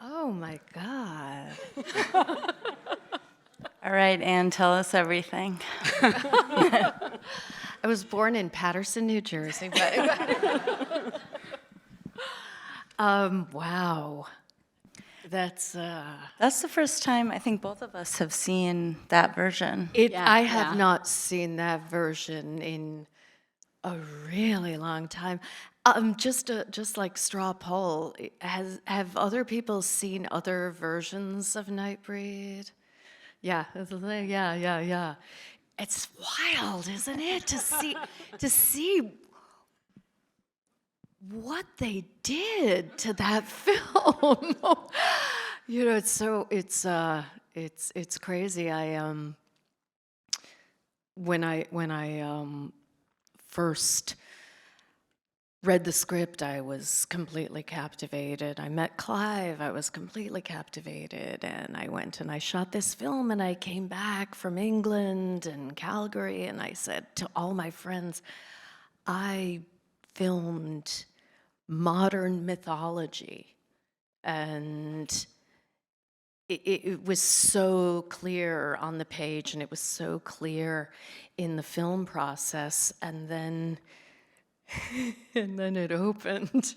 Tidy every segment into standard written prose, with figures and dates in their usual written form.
Oh my God. All right, Anne, tell us everything. I was born in Paterson, New Jersey. But wow. That's That's the first time I think both of us have seen that version. I have not seen that version in a really long time. Just like straw poll, have other people seen other versions of Nightbreed? Yeah, yeah. It's wild, isn't it, to see what they did to that film. You know, it's crazy. When I first read the script, I was completely captivated. I met Clive, I was completely captivated, and I went and I shot this film, and I came back from England and Calgary, and I said to all my friends, I filmed modern mythology, and it was so clear on the page, and it was so clear in the film process, and then it opened.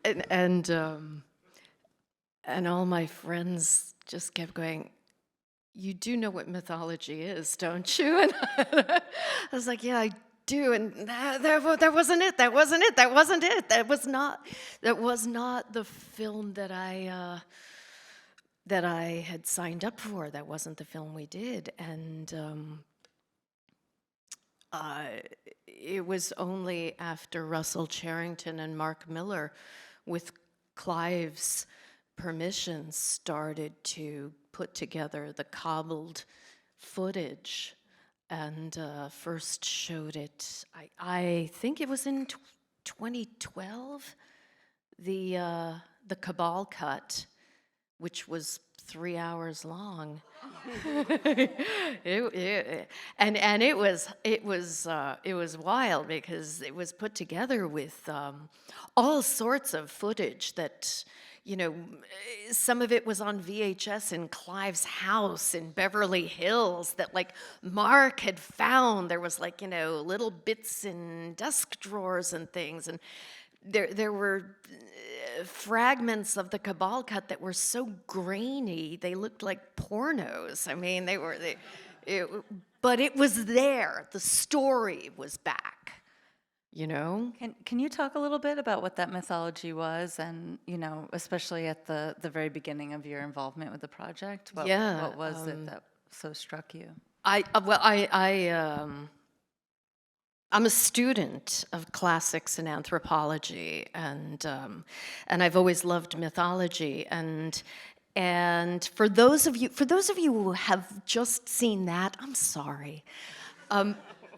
And all my friends just kept going, you do know what mythology is, don't you? And I was like, yeah, I do. And that wasn't it. That wasn't it. That wasn't it. That was not the film that I had signed up for. That wasn't the film we did. And it was only after Russell Charrington and Mark Miller, with Clive's permission, started to put together the cobbled footage and first showed it. I think it was in 2012, the Cabal cut, which was 3 hours long. It was wild because it was put together with all sorts of footage that, you know, some of it was on VHS in Clive's house in Beverly Hills that, like, Mark had found. There was, like, you know, little bits in desk drawers and things, and there were fragments of the Cabal cut that were so grainy they looked like pornos. I mean, but it was there. The story was back. You know? Can you talk a little bit about what that mythology was, and, you know, especially at the very beginning of your involvement with the project? What was it that so struck you? I'm a student of classics and anthropology, and I've always loved mythology. And for those of you who have just seen that, I'm sorry.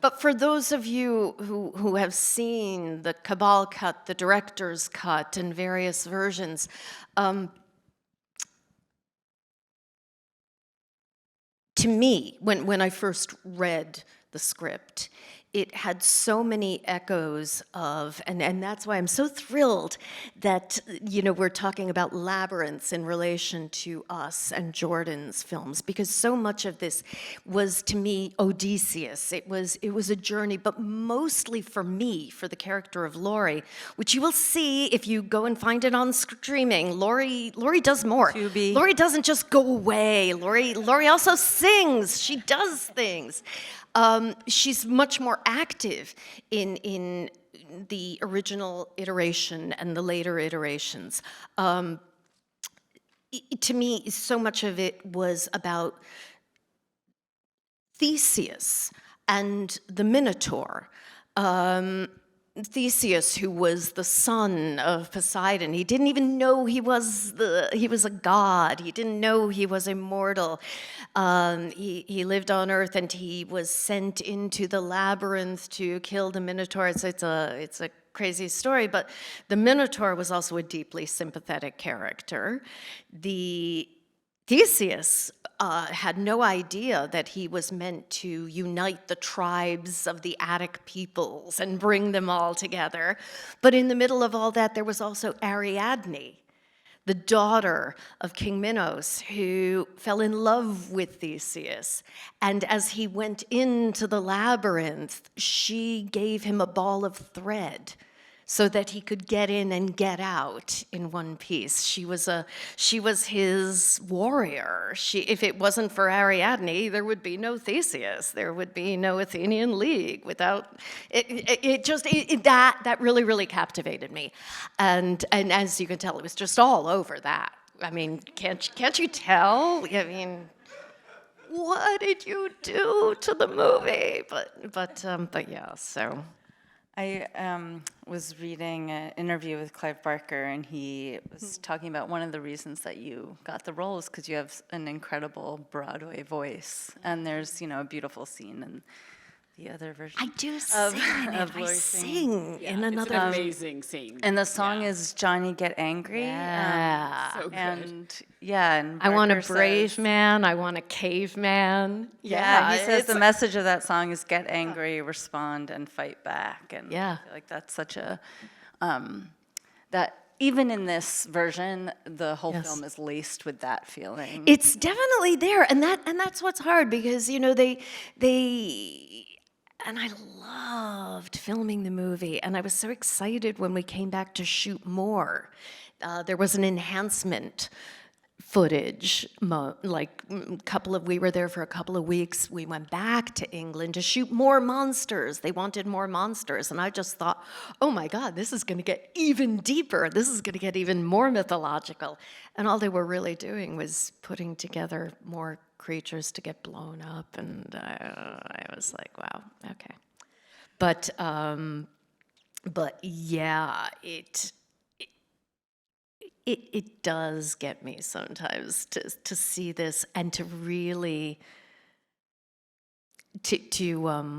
But for those of you who have seen the Cabal cut, the director's cut, and various versions, to me, when I first read the script, it had so many echoes of, and that's why I'm so thrilled that, you know, we're talking about labyrinths in relation to us and Jordan's films, because so much of this was, to me, Odysseus. It was a journey, but mostly for me, for the character of Laurie, which you will see if you go and find it on streaming. Laurie does more. Tubi. Laurie doesn't just go away. Laurie also sings. She does things. She's much more active in the original iteration and the later iterations. To me, so much of it was about Theseus and the Minotaur. Theseus, who was the son of Poseidon, he didn't even know he was a god. He didn't know he was immortal. He lived on Earth, and he was sent into the labyrinth to kill the Minotaur. It's a crazy story, but the Minotaur was also a deeply sympathetic character. The Theseus had no idea that he was meant to unite the tribes of the Attic peoples and bring them all together. But in the middle of all that, there was also Ariadne, the daughter of King Minos, who fell in love with Theseus. And as he went into the labyrinth, she gave him a ball of thread so that he could get in and get out in one piece. She was his warrior. If it wasn't for Ariadne, there would be no Theseus. There would be no Athenian League without that really, really captivated me. And as you can tell, it was just all over that. I mean, can't you tell? I mean, what did you do to the movie? But yeah, so. I was reading an interview with Clive Barker, and he was talking about one of the reasons that you got the role is because you have an incredible Broadway voice, and there's, a beautiful scene in the other version. I do sing I sing in another. It's an amazing scene. And the song is Johnny Get Angry. Yeah. So good. And I want a Barker brave says, man. I want a caveman. Yeah, he says the message of that song is get angry, respond, and fight back. And Yeah. I feel like that's such a, that even in this version, the whole film is laced with that feeling. It's definitely there, and that's what's hard because they and I loved filming the movie, and I was so excited when we came back to shoot more. There was an enhancement footage, we were there for a couple of weeks. We went back to England to shoot more monsters. They wanted more monsters, and I just thought, oh my God, this is going to get even deeper. This is going to get even more mythological. And all they were really doing was putting together more creatures to get blown up, and I was like, wow, okay. But yeah, it does get me sometimes to see this and to really to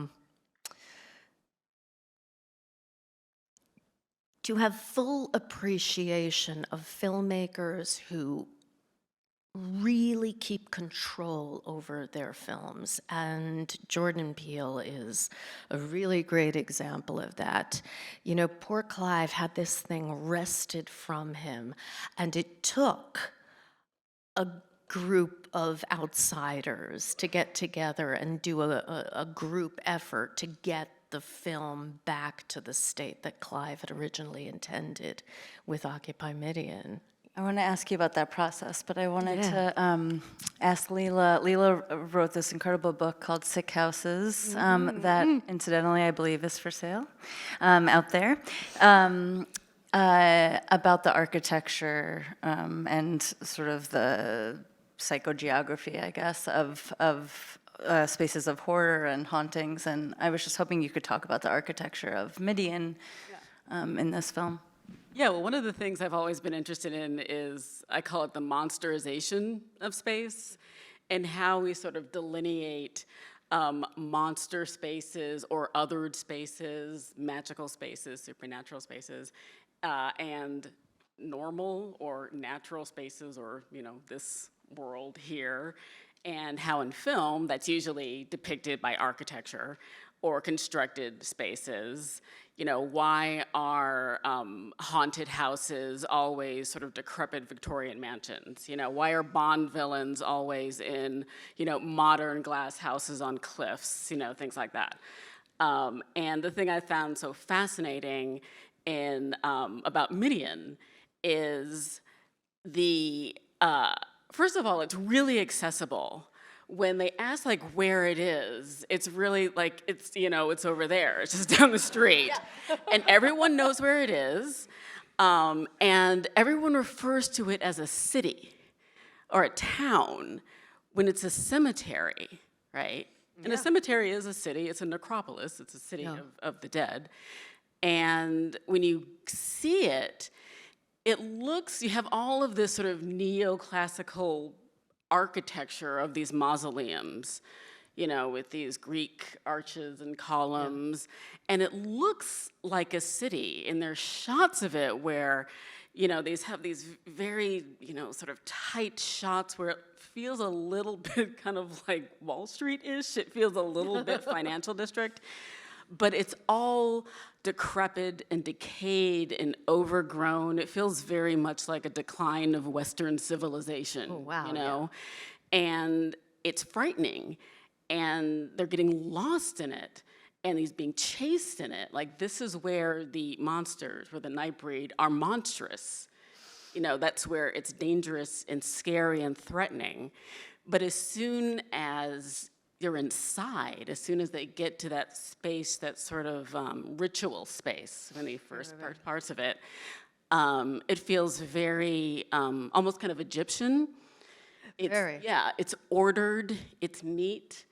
have full appreciation of filmmakers who really keep control over their films. And Jordan Peele is a really great example of that. Poor Clive had this thing wrested from him, and it took a group of outsiders to get together and do a group effort to get the film back to the state that Clive had originally intended with Occupy Midian. I want to ask you about that process, but I wanted to ask Leela. Leela wrote this incredible book called Sick Houses that, incidentally, I believe is for sale out there, about the architecture and sort of the psychogeography, I guess, of spaces of horror and hauntings. And I was just hoping you could talk about the architecture of Midian in this film. Yeah, well, one of the things I've always been interested in is, I call it the monsterization of space, and how we sort of delineate monster spaces or othered spaces, magical spaces, supernatural spaces, and normal or natural spaces, or, this world here, and how in film that's usually depicted by architecture or constructed spaces. Why are haunted houses always sort of decrepit Victorian mansions? Why are Bond villains always in, modern glass houses on cliffs, things like that. And the thing I found so fascinating about Midian is first of all, it's really accessible. When they ask where it is, it's really it's over there. It's just down the street. Yeah. And everyone knows where it is. And everyone refers to it as a city or a town when it's a cemetery, right? And a cemetery is a city. It's a necropolis. It's a city of the dead. And when you see it, you have all of this sort of neoclassical architecture of these mausoleums, with these Greek arches and columns, and it looks like a city. And there's shots of it where, these have these very, sort of tight shots where it feels a little bit kind of like Wall Street-ish. It feels a little bit financial district, but it's all decrepit and decayed and overgrown. It feels very much like a decline of Western civilization, Oh, wow, and it's frightening, and they're getting lost in it, and he's being chased in it. Like, this is where the monsters, where the Nightbreed are monstrous. That's where it's dangerous and scary and threatening. But as soon as you're inside, as soon as they get to that space, that sort of ritual space, when the first parts of it, it feels very, almost kind of Egyptian. Very. Yeah, it's ordered, it's neat,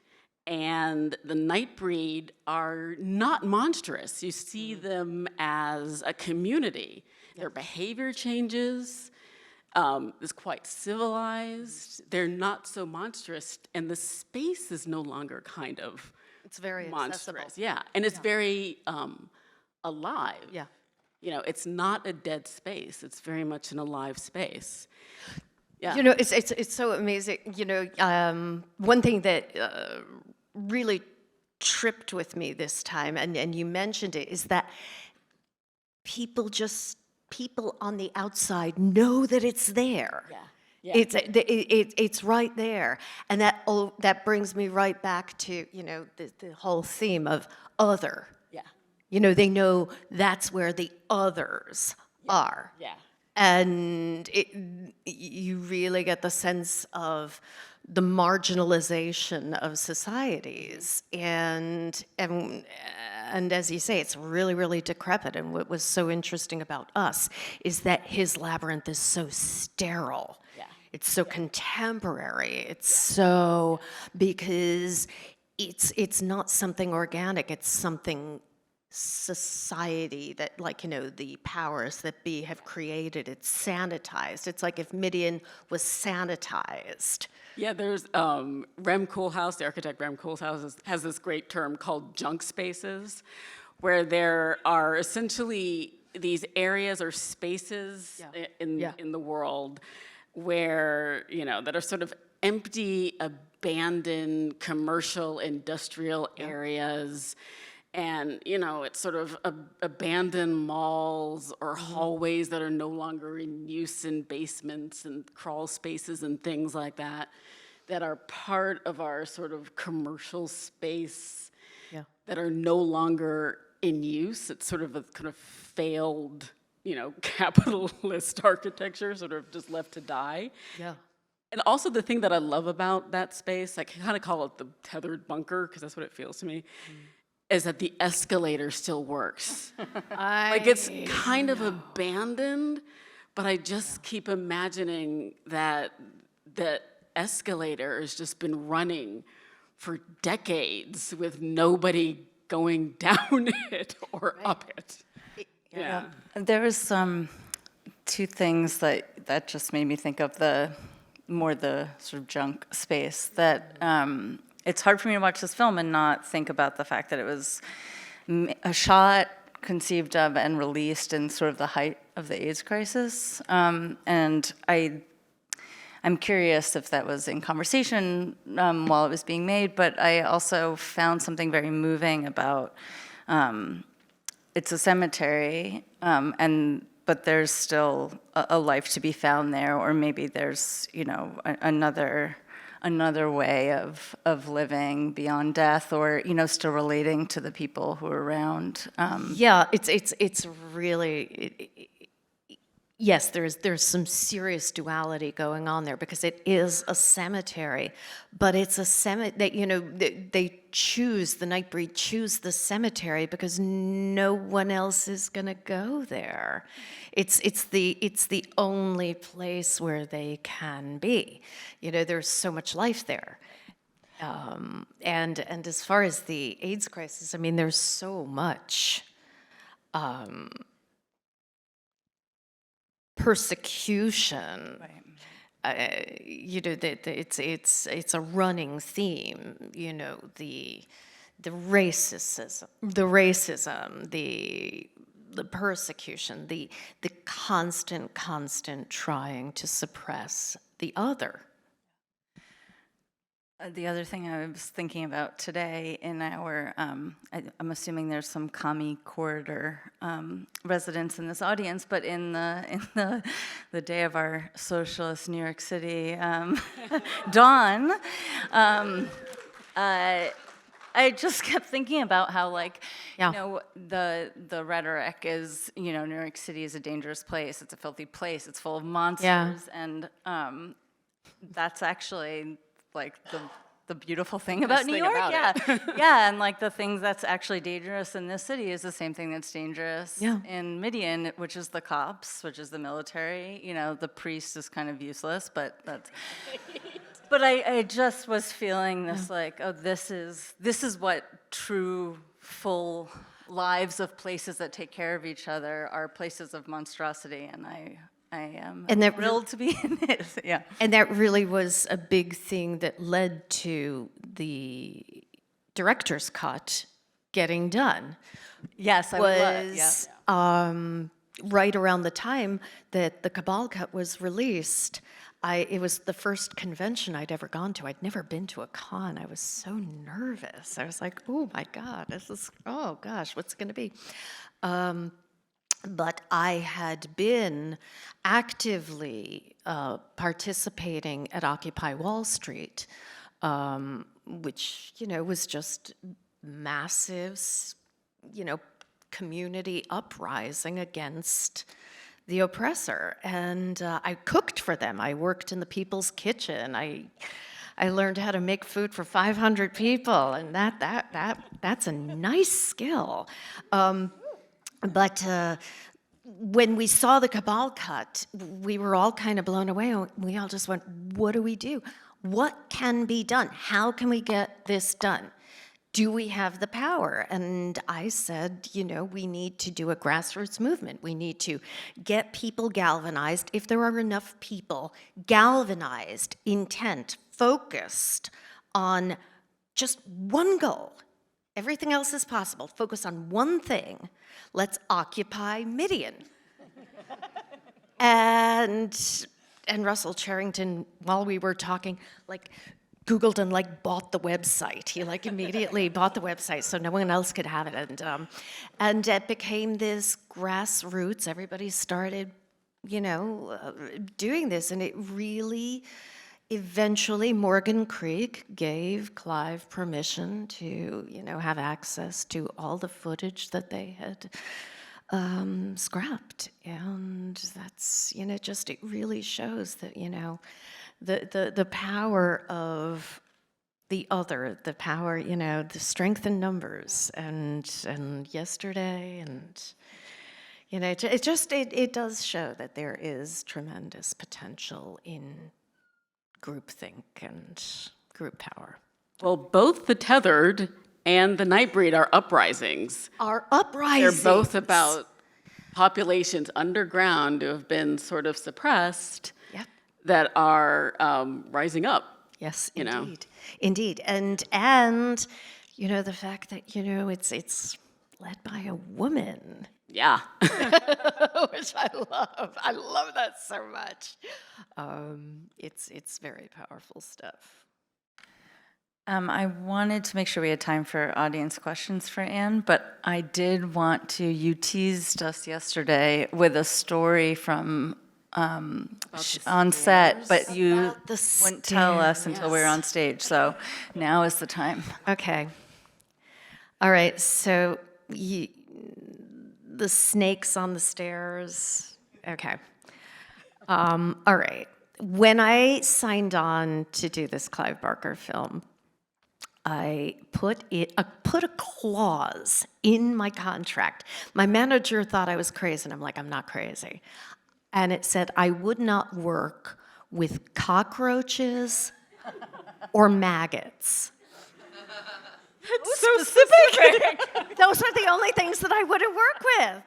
and the Nightbreed are not monstrous. You see them as a community. Their behavior changes. Is quite civilized. They're not so monstrous, and the space is no longer kind of It's very monstrous. accessible. Yeah, and it's very alive. Yeah. It's not a dead space. It's very much an alive space. Yeah. It's so amazing. One thing that really tripped with me this time, and you mentioned it, is that people on the outside know that it's there. Yeah. It's right there, and that brings me right back to the whole theme of other. Yeah. They know that's where the others are. Yeah. And you really get the sense of the marginalization of societies, and as you say, it's really, really decrepit. And what was so interesting about Us is that his labyrinth is so sterile. Yeah. It's so contemporary. It's so, because it's not something organic. It's something society that, the powers that be have created. It's sanitized. It's like if Midian was sanitized. Yeah, there's Rem Koolhaas, the architect Rem Koolhaas, has this great term called junk spaces, where there are essentially these areas or spaces in the world where, that are sort of empty, abandoned commercial, industrial areas. And, it's sort of abandoned malls or hallways that are no longer in use, in basements and crawl spaces and things like that, that are part of our sort of commercial space that are no longer in use. It's sort of a kind of failed, capitalist architecture, sort of just left to die. Yeah. And also the thing that I love about that space, I kind of call it the tethered bunker, because that's what it feels to me, is that the escalator still works. It's kind of abandoned, but I just keep imagining that escalator has just been running for decades with nobody going down it or up it. Yeah. There was two things that just made me think of the sort of junk space that it's hard for me to watch this film and not think about the fact that it was a shot, conceived of, and released in sort of the height of the AIDS crisis. And I'm curious if that was in conversation while it was being made, but I also found something very moving about it's a cemetery, but there's still a life to be found there, or maybe there's another way of living beyond death, or still relating to the people who are around. It's really yes, there's some serious duality going on there, because it is a cemetery, but it's a cemetery that they choose, the Nightbreed choose the cemetery because no one else is going to go there. It's the only place where they can be. There's so much life there. And as far as the AIDS crisis, I mean, there's so much persecution. Right. It's a running theme. The racism, the the persecution, the constant trying to suppress the other. The other thing I was thinking about today in our, I'm assuming there's some commie corridor residents in this audience, but in the day of our socialist New York City dawn, I just kept thinking about how, like, Yeah. you know, the rhetoric is, you know, New York City is a dangerous place, it's a filthy place, it's full of monsters, and that's actually like the beautiful thing about New York, yeah, and like the things that's actually dangerous in this city is the same thing that's dangerous in Midian, which is the cops, which is the military. You know, the priest is kind of useless, but that's. But I just was feeling this like, oh, this is what true, full lives of places that take care of each other are, places of monstrosity, and I am thrilled to be in it. Yeah. And that really was a big thing that led to the director's cut getting done. Yes, I would love. Yeah. Right around the time that the Cabal cut was released. It was the first convention I'd ever gone to. I'd never been to a con. I was so nervous. I was like, oh my God, oh gosh, what's it gonna be? But I had been actively participating at Occupy Wall Street, which, you know, was just massive, you know, community uprising against the oppressor. And I cooked for them. I worked in the People's Kitchen. I learned how to make food for 500 people, and that's a nice skill. But when we saw the Cabal cut, we were all kind of blown away. We all just went, what do we do? What can be done? How can we get this done? Do we have the power? And I said, you know, we need to do a grassroots movement. We need to get people galvanized. If there are enough people galvanized, intent, focused on just one goal, everything else is possible. Focus on one thing. Let's occupy Midian. and Russell Charrington, while we were talking, like, Googled and like bought the website. He like immediately bought the website so no one else could have it. And it became this grassroots. Everybody started, you know, doing this, and it really. Eventually, Morgan Creek gave Clive permission to, you know, have access to all the footage that they had scrapped, and that's, you know, just it really shows that, you know, the power of the other, the power, you know, the strength in numbers, and yesterday, and you know, it does show that there is tremendous potential in groupthink and group power. Well, both the Tethered and the Nightbreed are uprisings. Are uprisings. They're both about populations underground who have been sort of suppressed that are rising up. Yes, you indeed. know. Indeed. And you know, the fact that, you know, it's led by a woman. Yeah. Which I love. I love that so much. It's very powerful stuff. I wanted to make sure we had time for audience questions for Anne, but I did want to, you teased us yesterday with a story from on set, but you wouldn't tell us until we were on stage, so now is the time. Okay. All right, so the snakes on the stairs. Okay. All right. When I signed on to do this Clive Barker film, I put a clause in my contract. My manager thought I was crazy, and I'm like, I'm not crazy. And it said I would not work with cockroaches or maggots. That's so specific. Those are the only things that I wouldn't work with.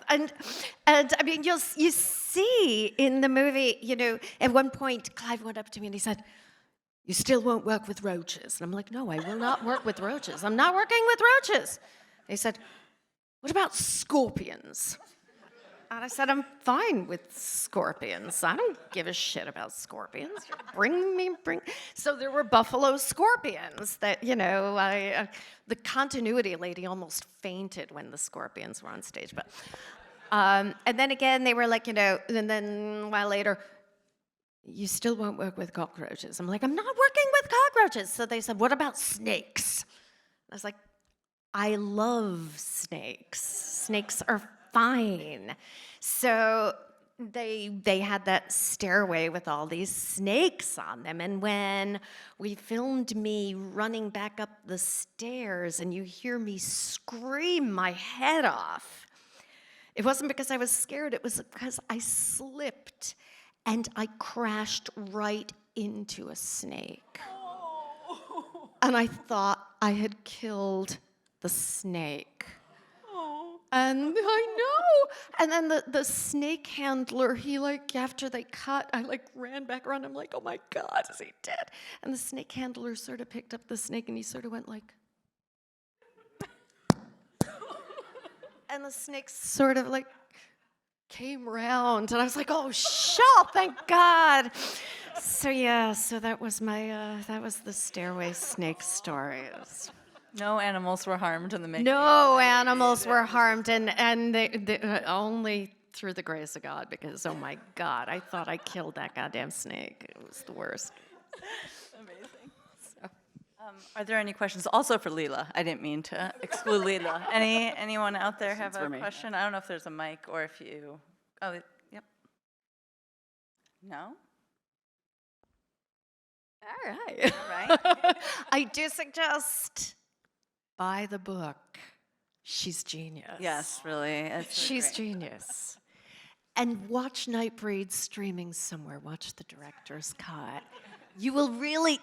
And I mean, you see in the movie, you know, at one point, Clive went up to me and he said, "You still won't work with roaches." And I'm like, "No, I will not work with roaches. I'm not working with roaches." And he said, "What about scorpions?" And I said, I'm fine with scorpions. I don't give a shit about scorpions. Bring. So there were buffalo scorpions that, the continuity lady almost fainted when the scorpions were on stage. But, and then again, they were like, and then a while later, you still won't work with cockroaches. I'm like, I'm not working with cockroaches. So they said, what about snakes? I was like, I love snakes. Snakes are fine. So they had that stairway with all these snakes on them. And when we filmed me running back up the stairs and you hear me scream my head off, it wasn't because I was scared, it was because I slipped and I crashed right into a snake. And I thought I had killed the snake. And I know. And then the snake handler, he after they cut, I ran back around. I'm like, oh my God, is he dead? And the snake handler sort of picked up the snake and he sort of went like. And the snake sort of came around. And I was like, oh, thank God. So yeah, that was the stairway snake stories. No animals were harmed in the making. No animals were harmed, and they only through the grace of God, because, oh my God, I thought I killed that goddamn snake. It was the worst. Amazing. So, are there any questions also for Leela? I didn't mean to exclude Leela. Anyone out there have a question? I don't know if there's a mic or if you, yep. No? All right. I do suggest buy the book. She's genius. Yes, really. She's genius. And watch Nightbreed streaming somewhere. Watch the director's cut. You will really,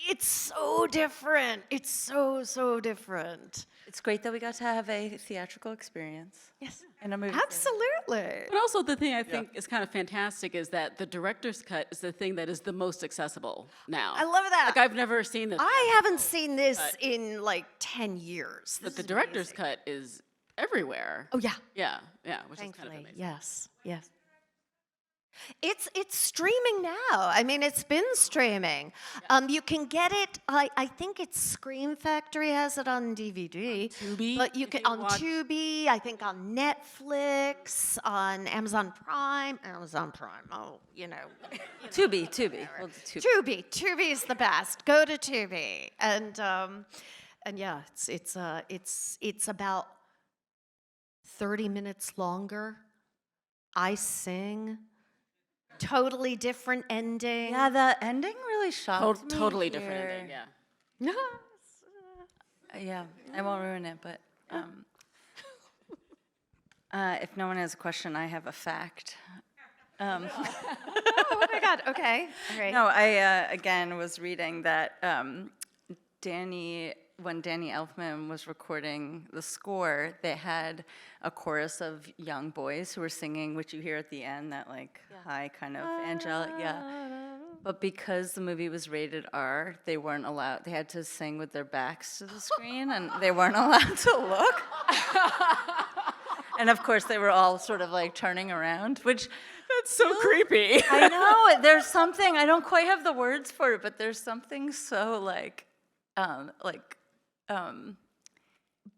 it's so different. It's so different. It's great that we got to have a theatrical experience. Yes. In a movie. Absolutely. But also the thing I think is kind of fantastic is that the director's cut is the thing that is the most accessible now. I love that. I've never seen this. I haven't seen this in 10 years. But the director's cut is everywhere. Oh, yeah. Yeah, which Thankfully, is kind of amazing. yes. It's streaming now. I mean, it's been streaming. Yeah. You can get it. I think it's Scream Factory has it on DVD. Tubi, but you can on Tubi. I think on Netflix, on Amazon Prime. Oh, Tubi. We'll do Tubi. Tubi is the best. Go to Tubi, and yeah, it's about 30 minutes longer. I sing. Totally different ending. Yeah, the ending really shocked me. Totally different ending, yeah. Yeah, I won't ruin it, but if no one has a question, I have a fact. Oh my God, okay. All right. No, I, again, was reading that when Danny Elfman was recording the score, they had a chorus of young boys who were singing, which you hear at the end, that high kind of angelic, But because the movie was rated R, they weren't allowed, they had to sing with their backs to the screen, and they weren't allowed to look. And of course, they were all sort of turning around, which... That's so creepy. I know, there's something, I don't quite have the words for it, but there's something so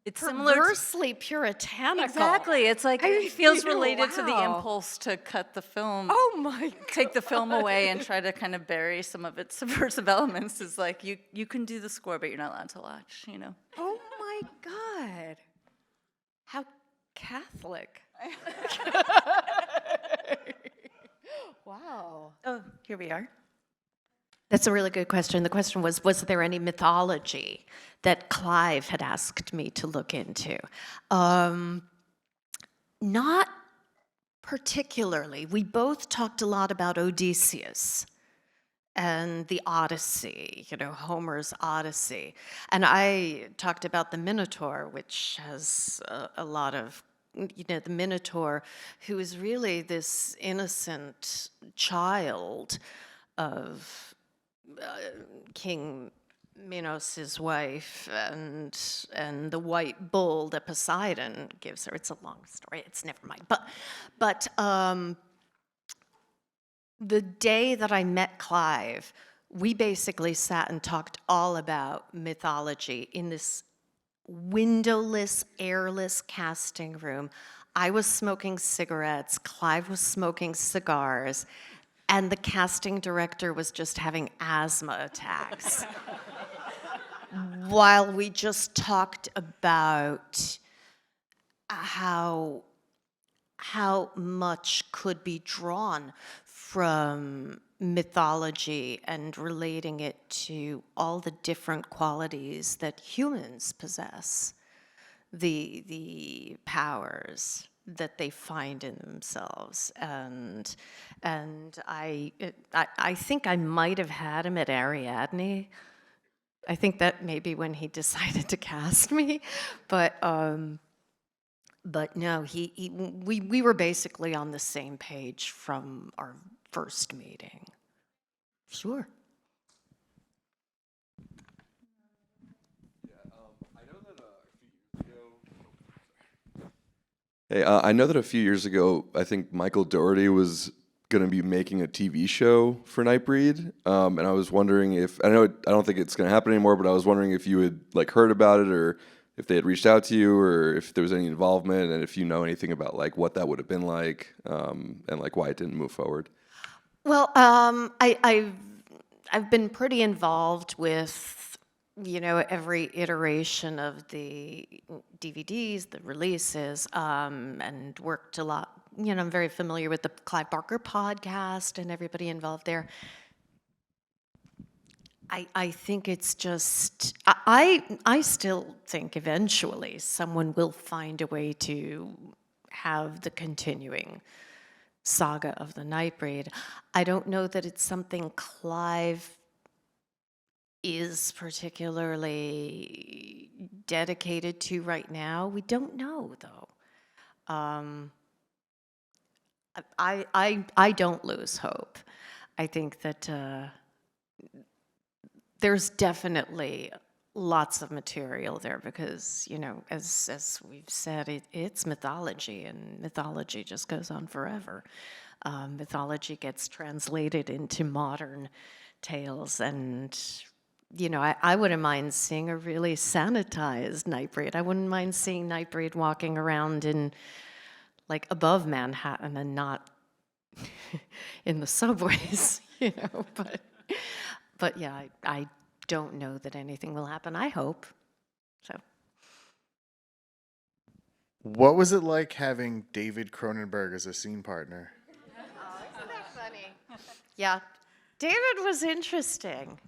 it's similar perversely puritanical. Exactly. It's it feels related to the impulse to cut the film. Oh my God. Take the film away and try to kind of bury some of its subversive elements. Is you can do the score, but you're not allowed to watch. Oh my God. How Catholic. Wow. Oh, here we are. That's a really good question. The question was there any mythology that Clive had asked me to look into? Not particularly. We both talked a lot about Odysseus and the Odyssey, Homer's Odyssey. And I talked about the Minotaur, which has a lot of, the Minotaur, who is really this innocent child of King Minos' wife and the white bull that Poseidon gives her. It's a long story. It's never mind. But the day that I met Clive, we basically sat and talked all about mythology in this windowless, airless casting room. I was smoking cigarettes, Clive was smoking cigars, and the casting director was just having asthma attacks. While we just talked about how much could be drawn from mythology and relating it to all the different qualities that humans possess, the powers that they find in themselves. And I think I might have had him at Ariadne. I think that may be when he decided to cast me, but no, we were basically on the same page from our first meeting. Sure. Hey, I know that a few years ago, I think Michael Dougherty was going to be making a TV show for Nightbreed, and I was wondering if I don't think it's going to happen anymore, but I was wondering if you had like heard about it, or if they had reached out to you, or if there was any involvement, and if you know anything about like what that would have been like, and like why it didn't move forward. Well, I've been pretty involved with, every iteration of the DVDs, the releases, and worked a lot. I'm very familiar with the Clive Barker podcast and everybody involved there. I think it's just, I still think eventually someone will find a way to have the continuing saga of the Nightbreed. I don't know that it's something Clive is particularly dedicated to right now. We don't know, though. I don't lose hope. I think that there's definitely lots of material there because, as we've said, it's mythology, and mythology just goes on forever. Mythology gets translated into modern tales, and, I wouldn't mind seeing a really sanitized Nightbreed. I wouldn't mind seeing Nightbreed walking around in, like, above Manhattan and not in the subways, But yeah, I don't know that anything will happen. I hope. So. What was it like having David Cronenberg as a scene partner? Isn't that funny? Yeah, David was interesting.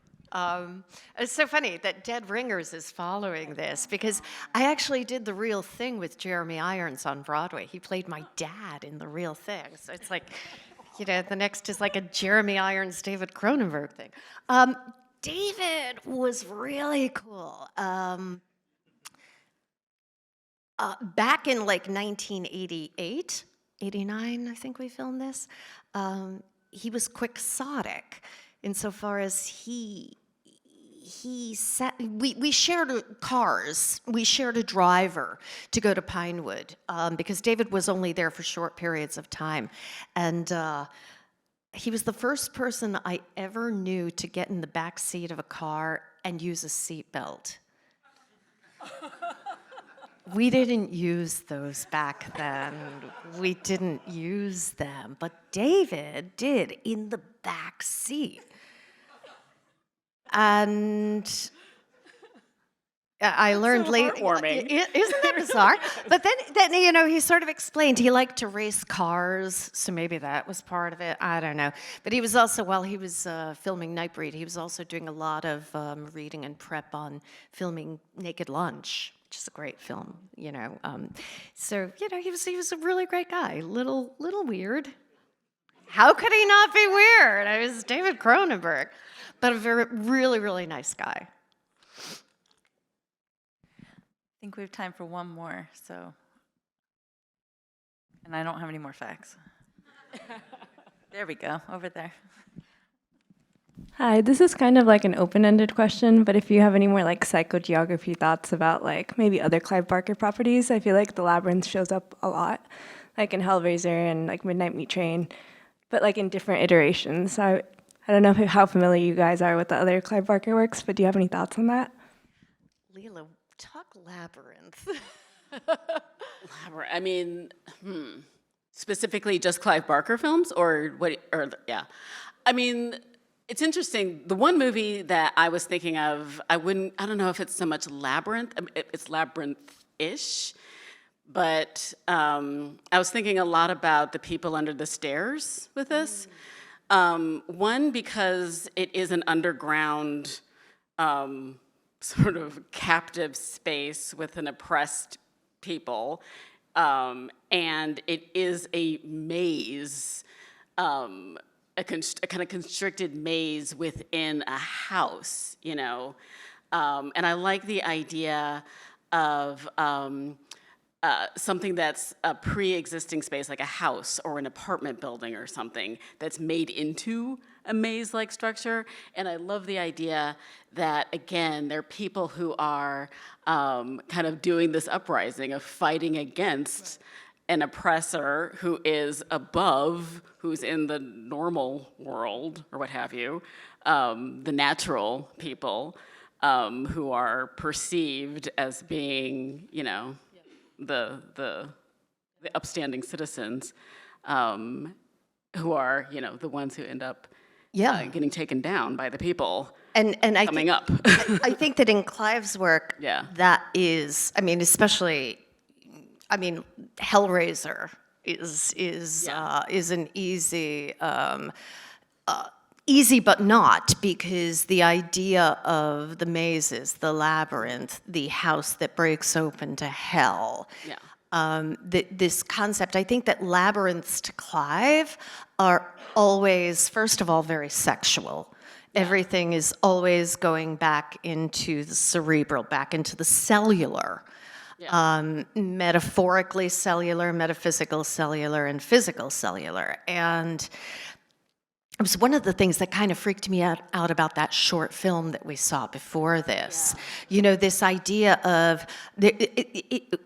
It's so funny that Dead Ringers is following this because I actually did the real thing with Jeremy Irons on Broadway. He played my dad in the real thing. So it's like, the next is like a Jeremy Irons, David Cronenberg thing. David was really cool. Back in like 1988, 89, I think we filmed this, he was quixotic insofar as we shared cars. We shared a driver to go to Pinewood because David was only there for short periods of time. And he was the first person I ever knew to get in the back seat of a car and use a seatbelt. We didn't use those back then. We didn't use them. But David did in the back seat. And I learned later. Heartwarming. Isn't that bizarre? But then he sort of explained he liked to race cars, so maybe that was part of it. I don't know. But he was also, while he was filming Nightbreed, he was also doing a lot of reading and prep on filming Naked Lunch, which is a great film. So he was a really great guy. Little weird. How could he not be weird? I was David Cronenberg, but a really, really nice guy. I think we have time for one more, so. And I don't have any more facts. There we go, over there. Hi, this is kind of like an open-ended question, but if you have any more like psychogeography thoughts about like maybe other Clive Barker properties, I feel like the labyrinth shows up a lot, like in Hellraiser and like Midnight Meat Train, but like in different iterations. So I don't know how familiar you guys are with the other Clive Barker works, but do you have any thoughts on that? Leela, talk labyrinth. I mean, specifically just Clive Barker films, or what? Or yeah, I mean, it's interesting. The one movie that I was thinking of, I don't know if it's so much labyrinth. I mean, it's labyrinth-ish, but I was thinking a lot about The People Under the Stairs with this. One, because it is an underground sort of captive space with an oppressed people, and it is a maze, a kind of constricted maze within a house, you know. And I like the idea of something that's a pre-existing space, like a house or an apartment building or something, that's made into a maze-like structure. And I love the idea that, again, there are people who are kind of doing this uprising of fighting against an oppressor who is above, who's in the normal world, or what have you, the natural people who are perceived as being, you know, the upstanding citizens, who are, you know, the ones who end up getting taken down by the people And I coming up. I think that in Clive's work, Yeah. that is, I mean, especially, I mean, Hellraiser is an easy, easy but not, because the idea of the mazes, the labyrinth, the house that breaks open to hell. Yeah. This concept, I think that labyrinths to Clive are always, first of all, very sexual. Everything is always going back into the cerebral, back into the cellular. Metaphorically cellular, metaphysical cellular, and physical cellular. And it was one of the things that kind of freaked me out about that short film that we saw before this. You know, this idea of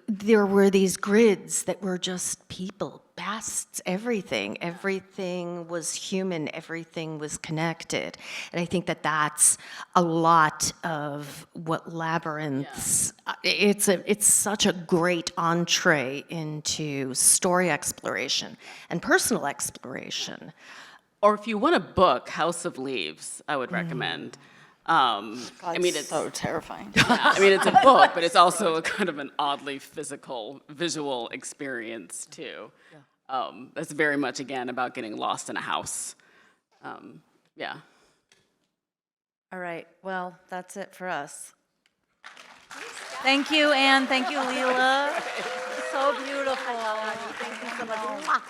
there were these grids that were just people, past everything. Everything was human. Everything was connected. And I think that that's a lot of what labyrinths. It's such a great entree into story exploration and personal exploration. Or if you want a book, House of Leaves, I would recommend. I mean, it's so terrifying. I mean, it's a book, but it's also a kind of an oddly physical, visual experience too. That's very much, again, about getting lost in a house. Yeah. All right, well, that's it for us. Thank you, Anne. Thank you, Leela. So beautiful. Thank you so much.